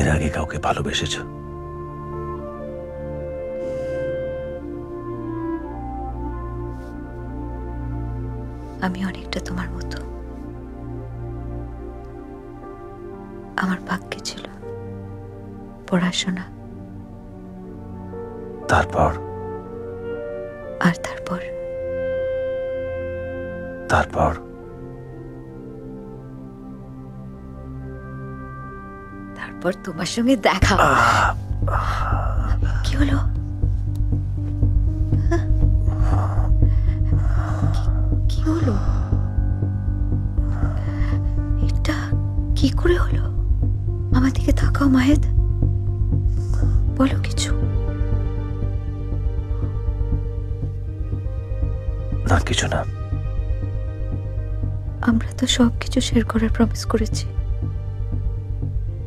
এর আগে কাউকে ভালোবেসেছো? আমি অনেকটা তোমার মতো। আমার ভাগ্যে ছিল পড়াশোনা, তারপর আর তারপর তারপর তারপর তোমার সঙ্গে দেখা। কি হলো? কি হলো? এটা কি করে হলো? আমার দিকে তাকাও মাহেদ, বলো কিছু। না, কিছু না। আমরা তো সবকিছু শেয়ার করার প্রমিস করেছি।